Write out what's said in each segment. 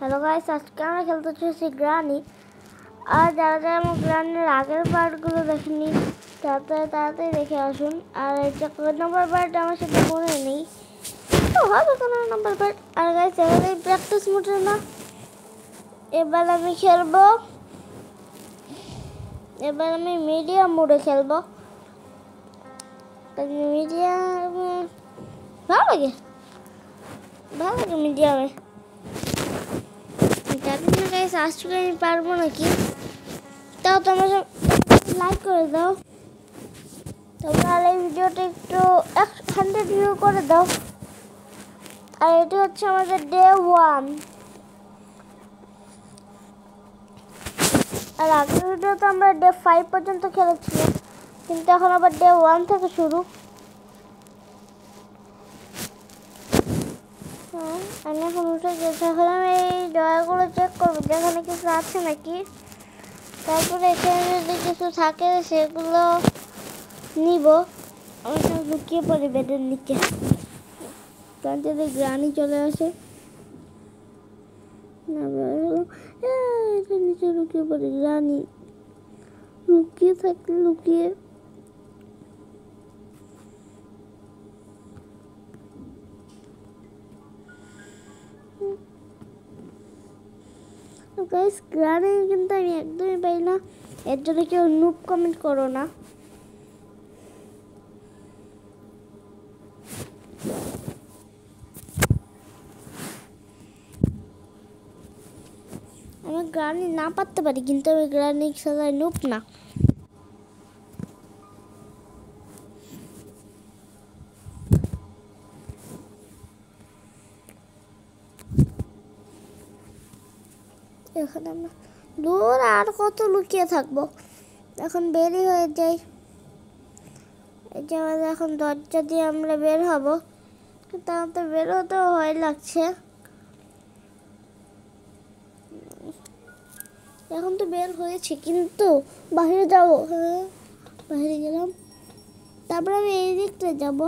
Hello guys, आज के আমরা খেলতে চলেছি গ্রানি। আর যারা যারা আমার গ্রানির আগের পার্টগুলো দেখেনি তাড়াতাড়ি দেখে আসুন। আর এটা কোন নম্বর পার্ট আমার সাথে মনে নেই, তো হবে কোন নম্বর পার্ট। আর গাইস এবারে প্র্যাকটিস মোডে না, এবার আমি খেলবো, এবার আমি মিডিয়াম মোডে খেলবো। মিডিয়াম ভালো লাগে মিডিয়ামে। জানি না গাইস আজকে আমি পারবো নাকি, তাও তোমরা লাইক করে দাও, তোমরা এই ভিডিওটা একটু 100 ভিউ করে দাও। আর এটা হচ্ছে আমাদের ডে 1। আর আগের ভিডিওতে আমরা ডে 5 পর্যন্ত খেলেছিলাম, কিন্তু এখন আবার ডে 1 থেকে শুরু। আমি এখন উঠে গেছি, এখন আমি এই ড্রয়ারগুলো চেক করবো যেখানে কিছু আছে নাকি। তারপরে এখানে যদি কিছু থাকে সেগুলো নিব। আমি সব লুকিয়ে পড়ি বেডের নিচে, কারণ যদি গ্রানি চলে আসে নিচে লুকিয়ে পড়ি। গ্রানি লুকিয়ে থাকলে লুকিয়ে গাইস গ্রানি কিন্তু আমি একদমই পাই না, এর জন্য কেউ নুব কমেন্ট করো না। আমি গ্রানি না পারতে পারি, কিন্তু আমি গ্রানি সাথে নুব না। এখন আমরা দূর আর কত লুকিয়ে থাকবো, এখন বেরই হয়ে যাই। এই যে আমাদের এখন দরজা দিয়ে আমরা বের হব, কিন্তু আমার তো বের হতেও ভয় লাগছে। এখন তো বের হয়েছে, কিন্তু বাইরে যাবো। হ্যাঁ বাইরে গেলাম, তারপরে আমি এই দিকটা যাবো।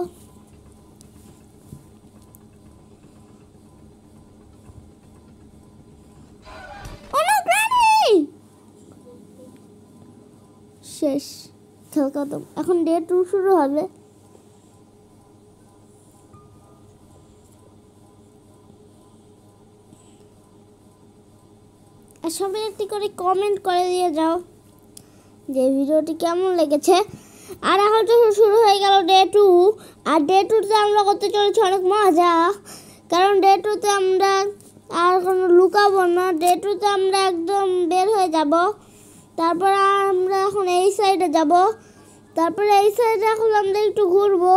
শেষ খেল খতম। এখন ডে 2 শুরু হবে। আর সবাই একটি করে কমেন্ট করে দিয়ে যাও যে ভিডিওটি কেমন লেগেছে। আর এখন তো শুরু হয়ে গেল ডে 2। আর ডে 2তে আমরা করতে চলেছি অনেক মজা, কারণ ডে 2তে আমরা আর কোনো লুকাবো না। ডে 2তে আমরা একদম বের হয়ে যাব। তারপরে আমরা এখন এই সাইডে যাব, তারপরে এই সাইডে এখন আমরা একটু ঘুরবো।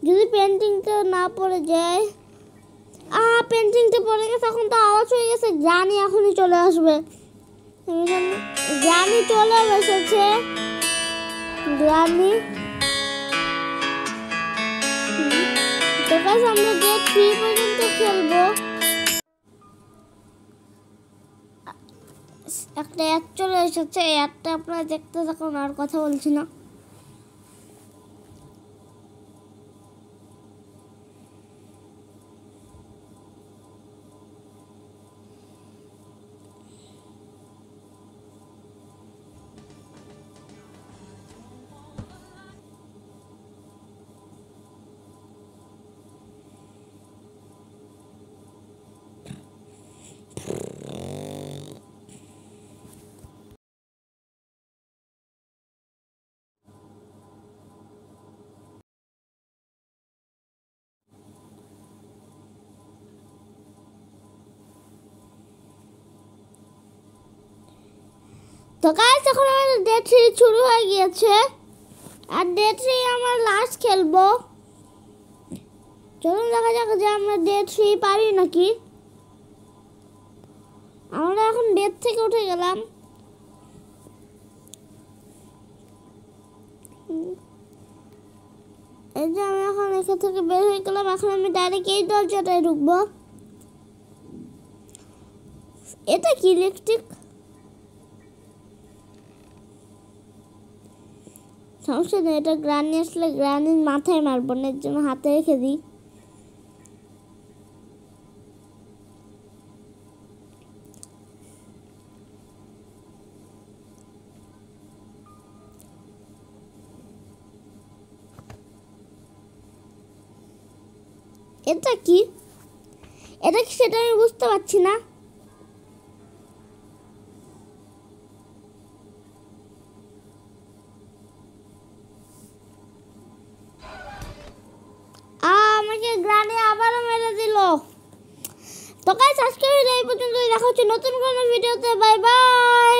যদি পেন্টিংটা না পড়ে যায়, পেন্টিংটা পড়ে গেছে, এখন তো আওয়াজ হয়ে গেছে। গ্রানি এখনই চলে আসবে। গ্রানি চলে এসেছে। গ্রানি তো গাইস আমরা ডে 3 পর্যন্ত খেলবো। একটা অ্যাড চলে এসেছে, এই অ্যাডটা আপনারা দেখতে থাকুন, আর কথা বলছি না। তো গাইস এখন আমাদের ডে 3 শুরু হয়ে গিয়েছে, আর ডে 3 আমরা লাস্ট খেলবো। চলুন দেখা যাক যে আমরা ডে 3 পারি নাকি। আমরা এখন বেড থেকে উঠে গেলাম। এই যে আমি এখন এখান থেকে বের হয়ে গেলাম। এখন আমি ডাইরেক্ট এই দরজাটায় ঢুকবো। এটা কি ইলেকট্রিক? সমস্যা নেই, এটা গ্রানি আসলে গ্রানির মাথায় মারবো না, এর জন্য হাতে রেখে দিই। এটা কি? এটা কি সেটা আমি বুঝতে পারছি না। আমাকে গ্রানে আবারও মেরে দিল। তো গাইস আজকে এই পর্যন্ত, দেখা হচ্ছে নতুন কোনো ভিডিওতে। Bye bye.